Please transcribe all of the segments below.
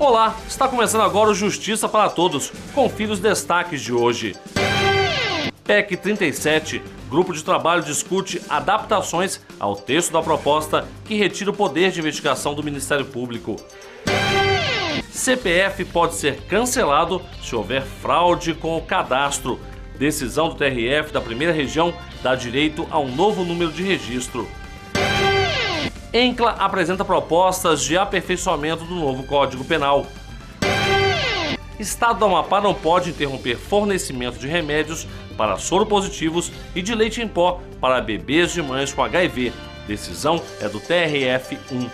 Olá, está começando agora o Justiça para Todos. Confira os destaques de hoje. PEC 37. Grupo de trabalho discute adaptações ao texto da proposta que retira o poder de investigação do Ministério Público. CPF pode ser cancelado se houver fraude com o cadastro. Decisão do TRF da primeira região dá direito a um novo número de registro. ENCLA apresenta propostas de aperfeiçoamento do novo Código Penal. Estado do Amapá não pode interromper fornecimento de remédios para soropositivos e de leite em pó para bebês de mães com HIV. Decisão é do TRF-1.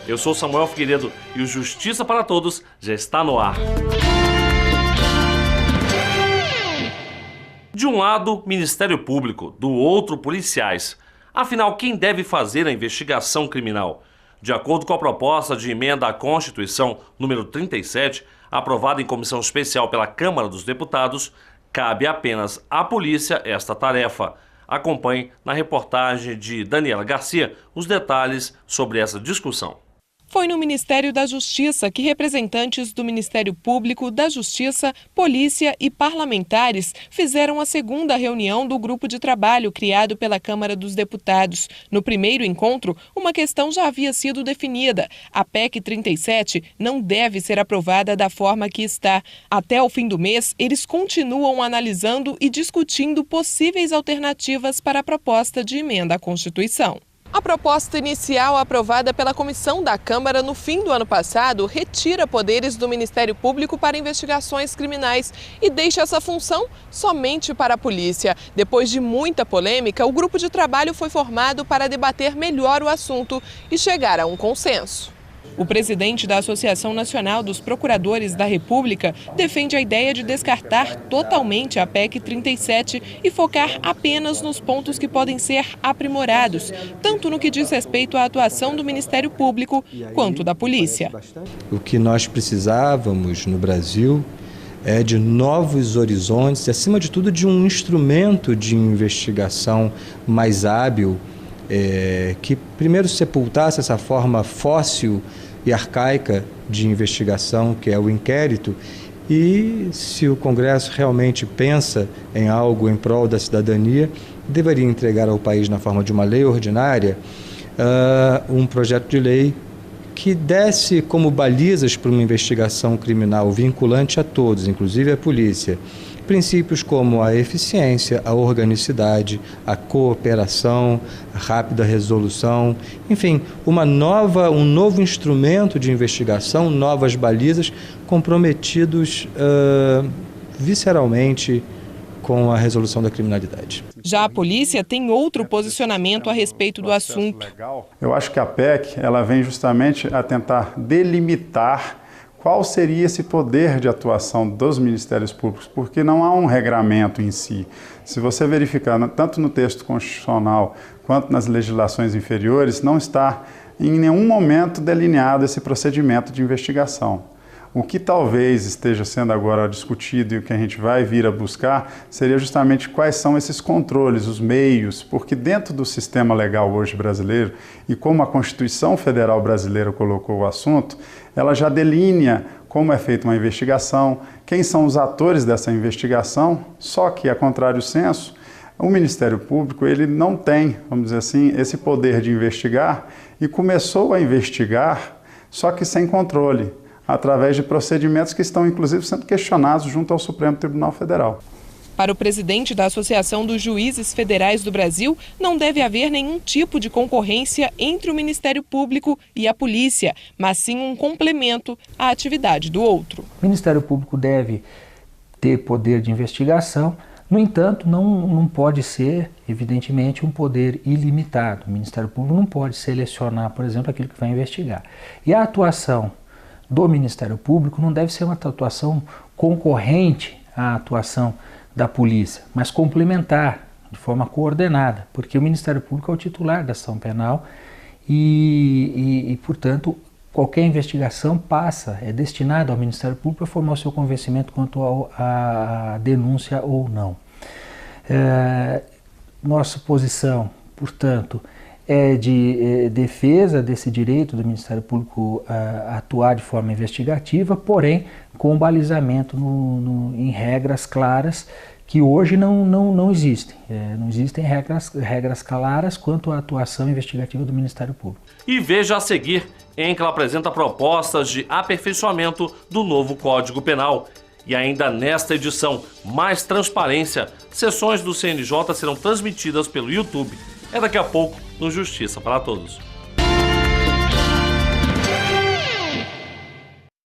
Eu sou Samuel Figueiredo e o Justiça para Todos já está no ar. De um lado, Ministério Público, do outro, policiais. Afinal, quem deve fazer a investigação criminal? De acordo com a proposta de emenda à Constituição número 37, aprovada em comissão especial pela Câmara dos Deputados, cabe apenas à polícia esta tarefa. Acompanhe na reportagem de Daniela Garcia os detalhes sobre essa discussão. Foi no Ministério da Justiça que representantes do Ministério Público, da Justiça, Polícia e parlamentares fizeram a segunda reunião do grupo de trabalho criado pela Câmara dos Deputados. No primeiro encontro, uma questão já havia sido definida. A PEC 37 não deve ser aprovada da forma que está. Até o fim do mês, eles continuam analisando e discutindo possíveis alternativas para a proposta de emenda à Constituição. A proposta inicial aprovada pela comissão da Câmara no fim do ano passado retira poderes do Ministério Público para investigações criminais e deixa essa função somente para a polícia. Depois de muita polêmica, o grupo de trabalho foi formado para debater melhor o assunto e chegar a um consenso. O presidente da Associação Nacional dos Procuradores da República defende a ideia de descartar totalmente a PEC 37 e focar apenas nos pontos que podem ser aprimorados, tanto no que diz respeito à atuação do Ministério Público quanto da polícia. O que nós precisávamos no Brasil é de novos horizontes, e, acima de tudo, de um instrumento de investigação mais hábil, que primeiro sepultasse essa forma fóssil e arcaica de investigação, que é o inquérito, e se o Congresso realmente pensa em algo em prol da cidadania, deveria entregar ao país, na forma de uma lei ordinária, um projeto de lei que desse como balizas para uma investigação criminal vinculante a todos, inclusive a polícia, princípios como a eficiência, a organicidade, a cooperação, a rápida resolução, enfim, um novo instrumento de investigação, novas balizas comprometidos visceralmente com a resolução da criminalidade. Já a polícia tem outro posicionamento a respeito do assunto. Eu acho que a PEC ela vem justamente a tentar delimitar qual seria esse poder de atuação dos Ministérios Públicos, porque não há um regramento em si. Se você verificar tanto no texto constitucional quanto nas legislações inferiores, não está em nenhum momento delineado esse procedimento de investigação. O que talvez esteja sendo agora discutido e o que a gente vai vir a buscar seria justamente quais são esses controles, os meios, porque dentro do sistema legal hoje brasileiro, e como a Constituição Federal Brasileira colocou o assunto, ela já delinea como é feita uma investigação, quem são os atores dessa investigação, só que, a contrário senso, o Ministério Público ele não tem, vamos dizer assim, esse poder de investigar e começou a investigar, só que sem controle, através de procedimentos que estão, inclusive, sendo questionados junto ao Supremo Tribunal Federal. Para o presidente da Associação dos Juízes Federais do Brasil, não deve haver nenhum tipo de concorrência entre o Ministério Público e a polícia, mas sim um complemento à atividade do outro. O Ministério Público deve ter poder de investigação, no entanto, não pode ser, evidentemente, um poder ilimitado. O Ministério Público não pode selecionar, por exemplo, aquilo que vai investigar. E a atuação do Ministério Público não deve ser uma atuação concorrente à atuação da polícia, mas complementar, de forma coordenada, porque o Ministério Público é o titular da ação penal e portanto, qualquer investigação é destinada ao Ministério Público para formar o seu convencimento quanto à denúncia ou não. Nossa posição, portanto, de defesa desse direito do Ministério Público atuar de forma investigativa, porém com balizamento em regras claras que hoje não existem. Não existem regras claras quanto à atuação investigativa do Ministério Público. E veja a seguir, ENCLA apresenta propostas de aperfeiçoamento do novo Código Penal. E ainda nesta edição, mais transparência, sessões do CNJ serão transmitidas pelo YouTube. É daqui a pouco no Justiça para Todos.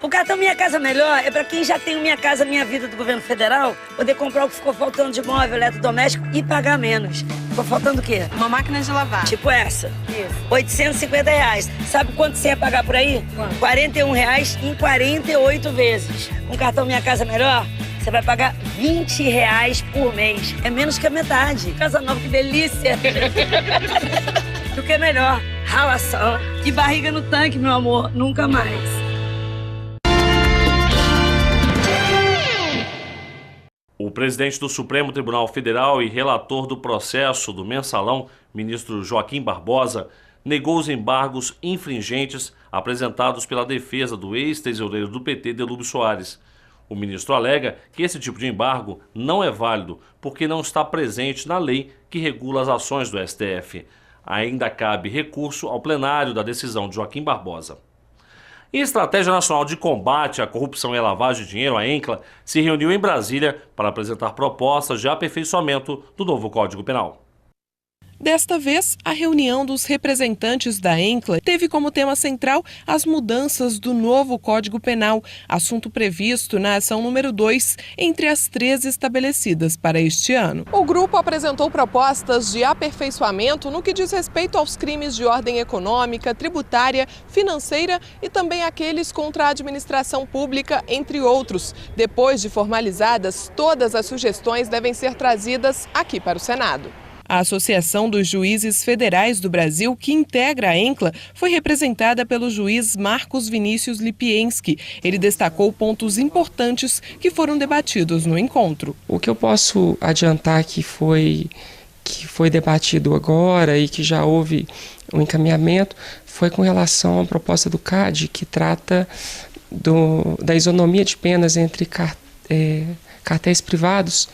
O cartão Minha Casa Melhor é para quem já tem o Minha Casa Minha Vida do governo federal, poder comprar o que ficou faltando de móvel, eletrodoméstico e pagar menos. Ficou faltando o quê? Uma máquina de lavar. Tipo essa. Isso. R$850. Sabe quanto você ia pagar por aí? Quanto? R$41 em 48 vezes. Com o cartão Minha Casa Melhor, você vai pagar R$20 por mês. É menos que a metade. Casa Nova, que delícia! O que é melhor? Ralação e barriga no tanque, meu amor. Nunca mais. O presidente do Supremo Tribunal Federal e relator do processo do Mensalão, ministro Joaquim Barbosa, negou os embargos infringentes apresentados pela defesa do ex-tesoureiro do PT, Delúbio Soares. O ministro alega que esse tipo de embargo não é válido porque não está presente na lei que regula as ações do STF. Ainda cabe recurso ao plenário da decisão de Joaquim Barbosa. E a Estratégia Nacional de Combate à Corrupção e à Lavagem de Dinheiro, a ENCLA, se reuniu em Brasília para apresentar propostas de aperfeiçoamento do novo Código Penal. Desta vez, a reunião dos representantes da ENCLA teve como tema central as mudanças do novo Código Penal, assunto previsto na ação número 2, entre as 3 estabelecidas para este ano. O grupo apresentou propostas de aperfeiçoamento no que diz respeito aos crimes de ordem econômica, tributária, financeira e também aqueles contra a administração pública, entre outros. Depois de formalizadas, todas as sugestões devem ser trazidas aqui para o Senado. A Associação dos Juízes Federais do Brasil, que integra a ENCLA, foi representada pelo juiz Marcos Vinícius Lipienski. Ele destacou pontos importantes que foram debatidos no encontro. O que eu posso adiantar que foi debatido agora e que já houve um encaminhamento foi com relação à proposta do CAD, que trata da isonomia de penas entre cartéis privados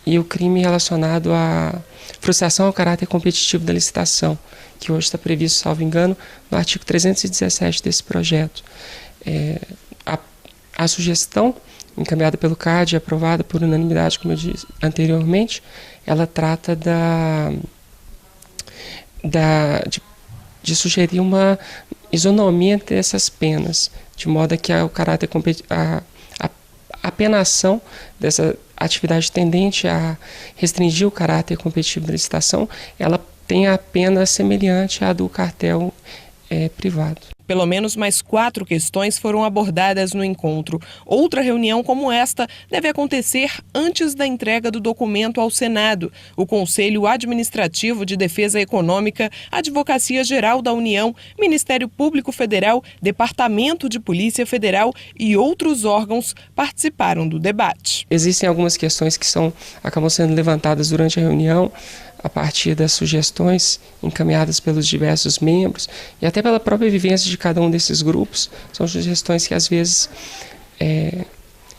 e o crime relacionado à frustração ao caráter competitivo da licitação, que hoje está previsto, salvo engano, no artigo 317 desse projeto. A sugestão encaminhada pelo CAD e aprovada por unanimidade, como eu disse anteriormente, ela trata de sugerir uma isonomia entre essas penas, de modo que o caráter a penação dessa atividade tendente a restringir o caráter competitivo da licitação, ela tem a pena semelhante à do cartel privado. Pelo menos mais 4 questões foram abordadas no encontro. Outra reunião como esta deve acontecer antes da entrega do documento ao Senado. O Conselho Administrativo de Defesa Econômica, Advocacia Geral da União, Ministério Público Federal, Departamento de Polícia Federal e outros órgãos participaram do debate. Existem algumas questões que acabam sendo levantadas durante a reunião, a partir das sugestões encaminhadas pelos diversos membros e até pela própria vivência de cada um desses grupos. São sugestões que às vezes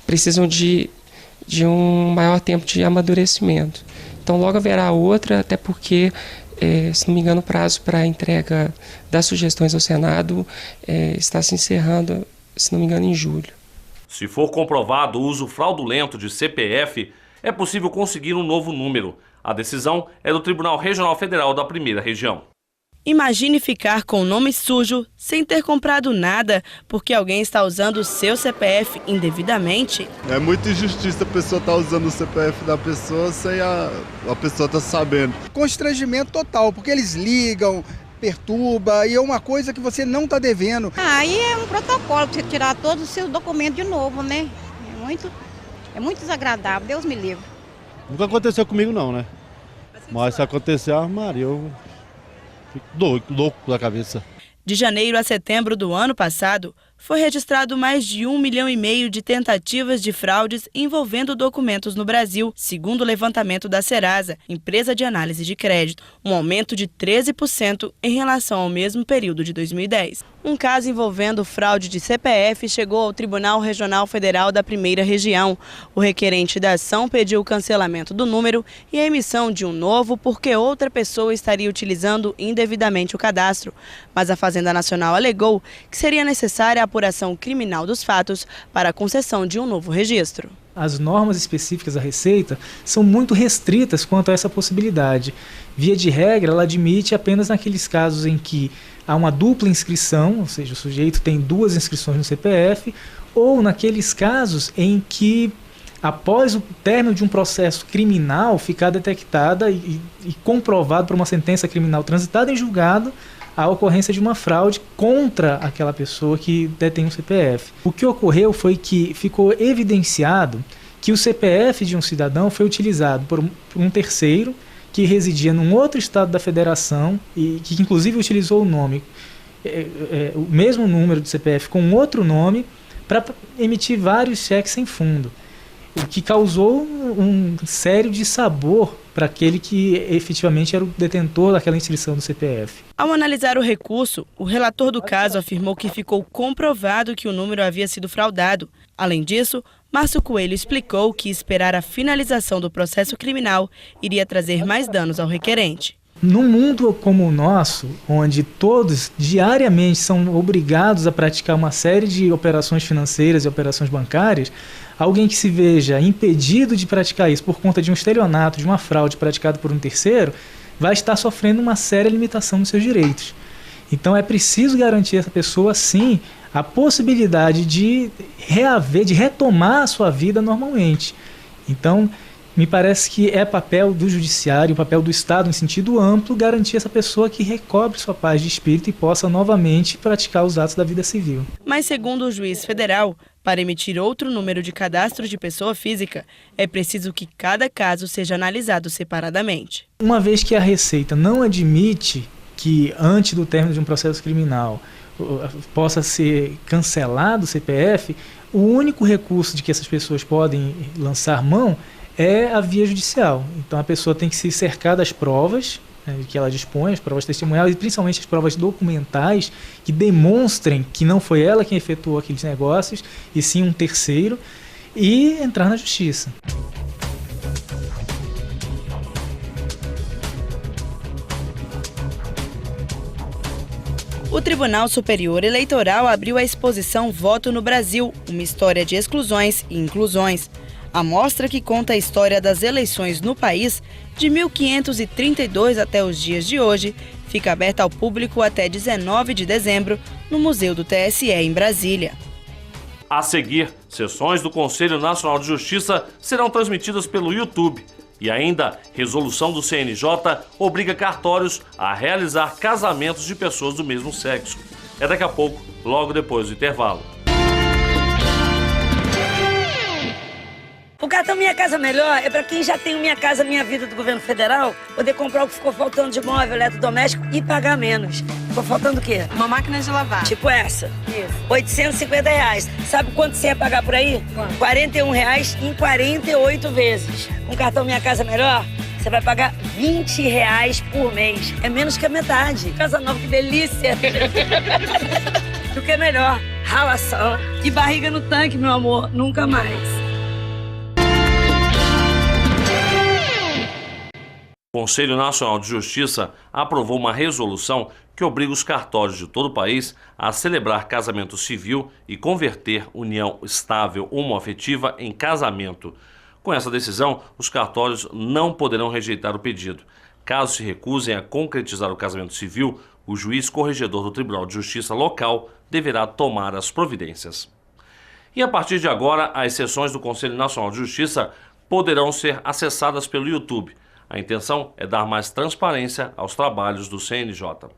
precisam de um maior tempo de amadurecimento. Então logo haverá outra, até porque, se não me engano, o prazo para a entrega das sugestões ao Senado está se encerrando, se não me engano, em julho. Se for comprovado o uso fraudulento de CPF, é possível conseguir um novo número. A decisão é do Tribunal Regional Federal da Primeira Região. Imagine ficar com o nome sujo sem ter comprado nada porque alguém está usando o seu CPF indevidamente. É muita injustiça a pessoa estar usando o CPF da pessoa sem a pessoa estar sabendo. Constrangimento total, porque eles ligam, perturba e é uma coisa que você não está devendo. Aí é um protocolo para você tirar todos os seus documentos de novo, né? É muito desagradável, Deus me livre. Nunca aconteceu comigo não, né? Mas se acontecer, Maria, eu fico louco da cabeça. De janeiro a setembro do ano passado, foi registrado mais de 1,5 milhão de tentativas de fraudes envolvendo documentos no Brasil, segundo o levantamento da Serasa, empresa de análise de crédito, um aumento de 13% em relação ao mesmo período de 2010. Um caso envolvendo fraude de CPF chegou ao Tribunal Regional Federal da Primeira Região. O requerente da ação pediu o cancelamento do número e a emissão de um novo porque outra pessoa estaria utilizando indevidamente o cadastro. Mas a Fazenda Nacional alegou que seria necessária a apuração criminal dos fatos para a concessão de um novo registro. As normas específicas da Receita são muito restritas quanto a essa possibilidade. Via de regra, ela admite apenas naqueles casos em que há uma dupla inscrição, ou seja, o sujeito tem 2 inscrições no CPF, ou naqueles casos em que, após o término de um processo criminal, ficar detectada e comprovado por uma sentença criminal transitada em julgado a ocorrência de uma fraude contra aquela pessoa que detém um CPF. O que ocorreu foi que ficou evidenciado que o CPF de um cidadão foi utilizado por um terceiro que residia num outro estado da federação e que inclusive utilizou o nome, o mesmo número de CPF com outro nome para emitir vários cheques sem fundo, o que causou um sério dissabor para aquele que efetivamente era o detentor daquela inscrição do CPF. Ao analisar o recurso, o relator do caso afirmou que ficou comprovado que o número havia sido fraudado. Além disso, Márcio Coelho explicou que esperar a finalização do processo criminal iria trazer mais danos ao requerente. Num mundo como o nosso, onde todos diariamente são obrigados a praticar uma série de operações financeiras e operações bancárias, alguém que se veja impedido de praticar isso por conta de um estelionato, de uma fraude praticada por um terceiro, vai estar sofrendo uma séria limitação dos seus direitos. Então é preciso garantir a essa pessoa, sim, a possibilidade de reaver, de retomar a sua vida normalmente. Então, me parece que é papel do judiciário, papel do Estado em sentido amplo, garantir essa pessoa que recobre sua paz de espírito e possa novamente praticar os atos da vida civil. Mas segundo o juiz federal, para emitir outro número de cadastro de pessoa física, é preciso que cada caso seja analisado separadamente. Uma vez que a Receita não admite que antes do término de um processo criminal possa ser cancelado o CPF, o único recurso de que essas pessoas podem lançar mão é a via judicial. Então a pessoa tem que se cercar das provas que ela dispõe, as provas testemunhais e principalmente as provas documentais que demonstrem que não foi ela quem efetuou aqueles negócios e sim um terceiro, e entrar na justiça. O Tribunal Superior Eleitoral abriu a exposição Voto no Brasil, uma história de exclusões e inclusões. A mostra, que conta a história das eleições no país de 1532 até os dias de hoje, fica aberta ao público até 19 de dezembro no Museu do TSE em Brasília. A seguir, sessões do Conselho Nacional de Justiça serão transmitidas pelo YouTube. E ainda, resolução do CNJ obriga cartórios a realizar casamentos de pessoas do mesmo sexo. É daqui a pouco, logo depois do intervalo. O cartão Minha Casa Melhor é para quem já tem o Minha Casa Minha Vida do governo federal, poder comprar o que ficou faltando de móvel, eletrodoméstico e pagar menos. Ficou faltando o quê? Uma máquina de lavar. Tipo essa? Isso. R$850. Sabe quanto você ia pagar por aí? Quanto? R$41 em 48 vezes. Com o cartão Minha Casa Melhor, você vai pagar R$20 por mês. É menos que a metade. Casa nova, que delícia! O que é melhor? Ralação e barriga no tanque, meu amor. Nunca mais. O Conselho Nacional de Justiça aprovou uma resolução que obriga os cartórios de todo o país a celebrar casamento civil e converter união estável homoafetiva em casamento. Com essa decisão, os cartórios não poderão rejeitar o pedido. Caso se recusem a concretizar o casamento civil, o juiz corregedor do Tribunal de Justiça local deverá tomar as providências. E a partir de agora, as sessões do Conselho Nacional de Justiça poderão ser acessadas pelo YouTube. A intenção é dar mais transparência aos trabalhos do CNJ.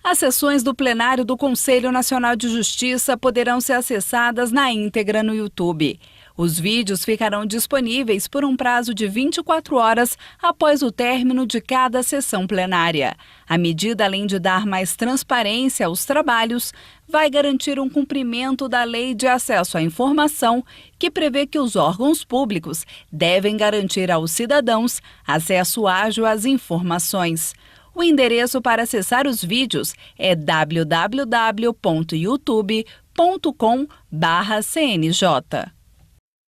As sessões do plenário do Conselho Nacional de Justiça poderão ser acessadas na íntegra no YouTube. Os vídeos ficarão disponíveis por um prazo de 24 horas após o término de cada sessão plenária. A medida, além de dar mais transparência aos trabalhos, vai garantir um cumprimento da Lei de Acesso à Informação, que prevê que os órgãos públicos devem garantir aos cidadãos acesso ágil às informações. O endereço para acessar os vídeos é www.youtube.com/CNJ.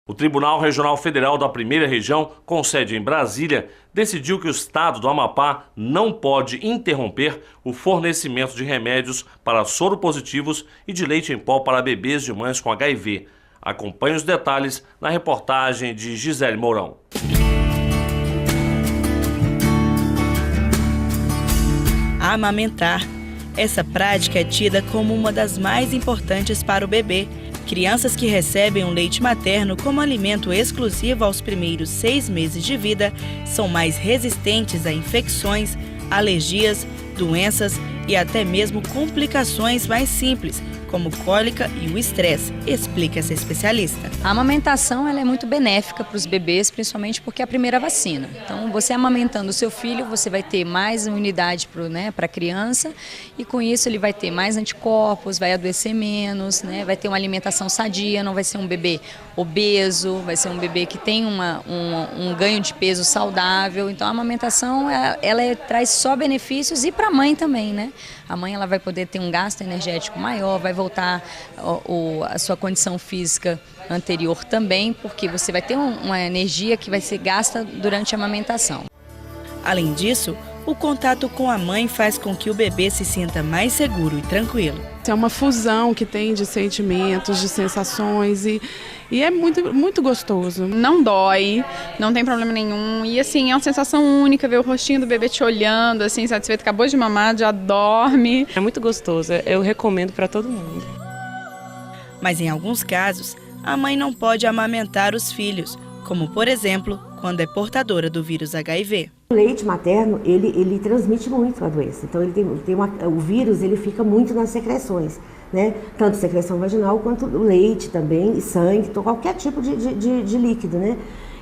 O Tribunal Regional Federal da Primeira Região, com sede em Brasília, decidiu que o estado do Amapá não pode interromper o fornecimento de remédios para soropositivos e de leite em pó para bebês de mães com HIV. Acompanhe os detalhes na reportagem de Gisele Mourão. Amamentar. Essa prática é tida como uma das mais importantes para o bebê. Crianças que recebem o leite materno como alimento exclusivo aos primeiros 6 meses de vida são mais resistentes a infecções, alergias, doenças e até mesmo complicações mais simples, como cólica e o estresse, explica essa especialista. A amamentação ela é muito benéfica para os bebês, principalmente porque é a primeira vacina. Então, você amamentando o seu filho, você vai ter mais imunidade para a criança e com isso ele vai ter mais anticorpos, vai adoecer menos, vai ter uma alimentação sadia, não vai ser um bebê obeso, vai ser um bebê que tem um ganho de peso saudável. Então, a amamentação ela traz só benefícios e para a mãe também, né? A mãe ela vai poder ter um gasto energético maior, vai voltar a sua condição física anterior também, porque você vai ter uma energia que vai ser gasta durante a amamentação. Além disso, o contato com a mãe faz com que o bebê se sinta mais seguro e tranquilo. É uma fusão que tem de sentimentos, de sensações e é muito, muito gostoso. Não dói, não tem problema nenhum e assim, é uma sensação única ver o rostinho do bebê te olhando, assim, satisfeito, acabou de mamar, já dorme. É muito gostoso, eu recomendo para todo mundo. Mas em alguns casos, a mãe não pode amamentar os filhos, como por exemplo, quando é portadora do vírus HIV. O leite materno, ele transmite muito a doença, então o vírus ele fica muito nas secreções, né? Tanto secreção vaginal quanto o leite também, e sangue, qualquer tipo de líquido, né?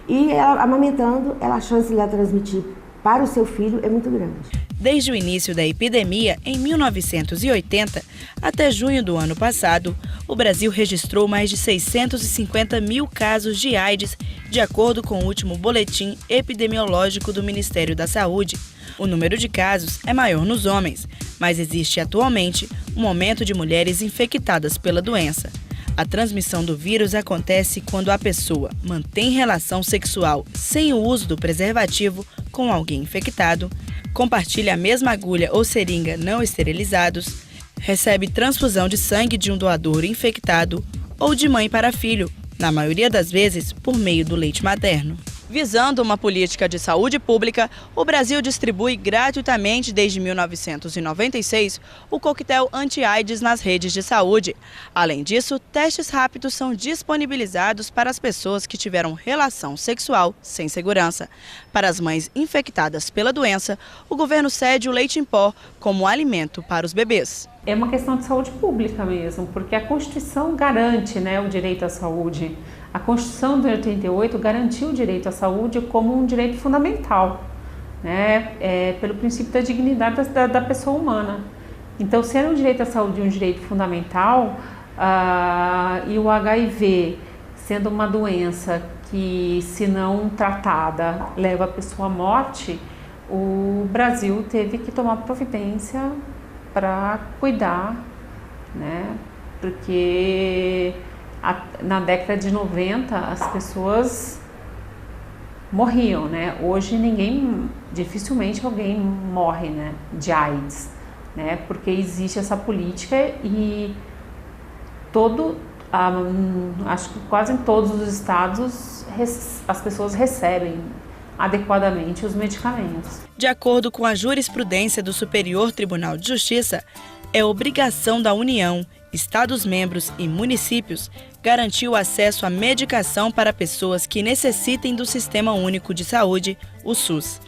E ela, amamentando, a chance de ela transmitir para o seu filho é muito grande. Desde o início da epidemia, em 1980, até junho do ano passado, o Brasil registrou mais de 650 mil casos de AIDS, de acordo com o último boletim epidemiológico do Ministério da Saúde. O número de casos é maior nos homens, mas existe atualmente um aumento de mulheres infectadas pela doença. A transmissão do vírus acontece quando a pessoa mantém relação sexual sem o uso do preservativo com alguém infectado, compartilha a mesma agulha ou seringa não esterilizados, recebe transfusão de sangue de um doador infectado ou de mãe para filho, na maioria das vezes por meio do leite materno. Visando uma política de saúde pública, o Brasil distribui gratuitamente desde 1996 o coquetel anti-AIDS nas redes de saúde. Além disso, testes rápidos são disponibilizados para as pessoas que tiveram relação sexual sem segurança. Para as mães infectadas pela doença, o governo cede o leite em pó como alimento para os bebês. É uma questão de saúde pública mesmo, porque a Constituição garante, o direito à saúde. A Constituição de 88 garantiu o direito à saúde como um direito fundamental, pelo princípio da dignidade da pessoa humana. Então, se era um direito à saúde um direito fundamental, e o HIV sendo uma doença que, se não tratada, leva a pessoa à morte, o Brasil teve que tomar providência para cuidar, porque na década de 90 as pessoas morriam, Hoje dificilmente alguém morre, de AIDS, porque existe essa política e acho que quase em todos os estados as pessoas recebem adequadamente os medicamentos. De acordo com a jurisprudência do Superior Tribunal de Justiça, é obrigação da União, Estados-membros e municípios garantir o acesso à medicação para pessoas que necessitem do Sistema Único de Saúde, o SUS.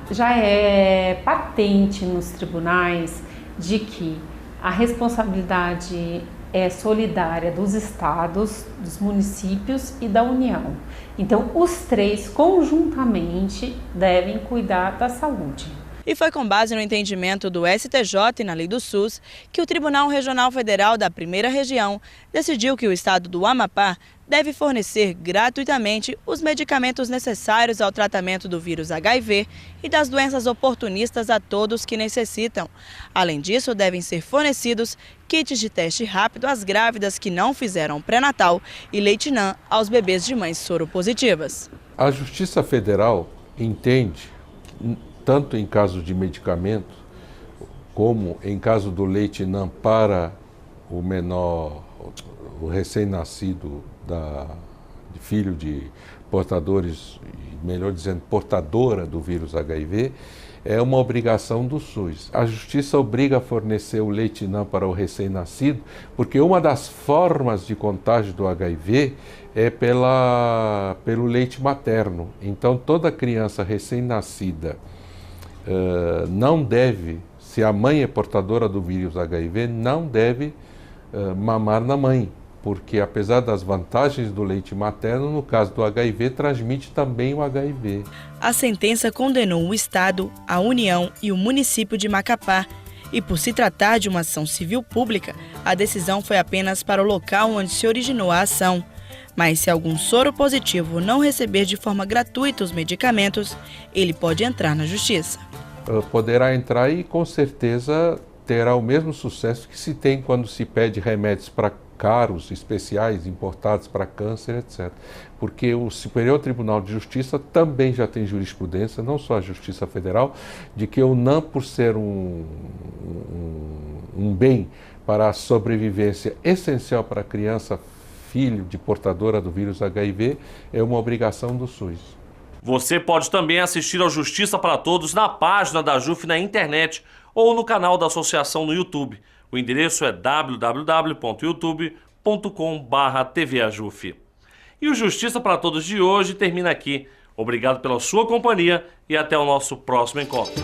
Já é patente nos tribunais de que a responsabilidade é solidária dos estados, dos municípios e da União. Então, os três conjuntamente devem cuidar da saúde. E foi com base no entendimento do STJ e na lei do SUS que o Tribunal Regional Federal da Primeira Região decidiu que o estado do Amapá deve fornecer gratuitamente os medicamentos necessários ao tratamento do vírus HIV e das doenças oportunistas a todos que necessitam. Além disso, devem ser fornecidos kits de teste rápido às grávidas que não fizeram pré-natal e leite NAN aos bebês de mães soropositivas. A Justiça Federal entende, tanto em caso de medicamento, como em caso do leite NAN para o menor, o recém-nascido, de filho de portadores, melhor dizendo, portadora do vírus HIV, é uma obrigação do SUS. A Justiça obriga a fornecer o leite NAN para o recém-nascido, porque uma das formas de contágio do HIV é pelo leite materno. Então, toda criança recém-nascida não deve, se a mãe é portadora do vírus HIV, não deve mamar na mãe, porque apesar das vantagens do leite materno, no caso do HIV, transmite também o HIV. A sentença condenou o Estado, a União e o município de Macapá. E por se tratar de uma ação civil pública, a decisão foi apenas para o local onde se originou a ação. Mas se algum soro positivo não receber de forma gratuita os medicamentos, ele pode entrar na justiça. Poderá entrar e com certeza terá o mesmo sucesso que se tem quando se pede remédios para caros, especiais, importados para câncer, etc. Porque o Superior Tribunal de Justiça também já tem jurisprudência, não só a Justiça Federal, de que o NAN, por ser um bem para a sobrevivência essencial para a criança, filho de portadora do vírus HIV, é uma obrigação do SUS. Você pode também assistir ao Justiça para Todos na página da JUF na internet ou no canal da associação no YouTube. O endereço é www.youtube.com/tvajuf. E o Justiça para Todos de hoje termina aqui. Obrigado pela sua companhia e até o nosso próximo encontro.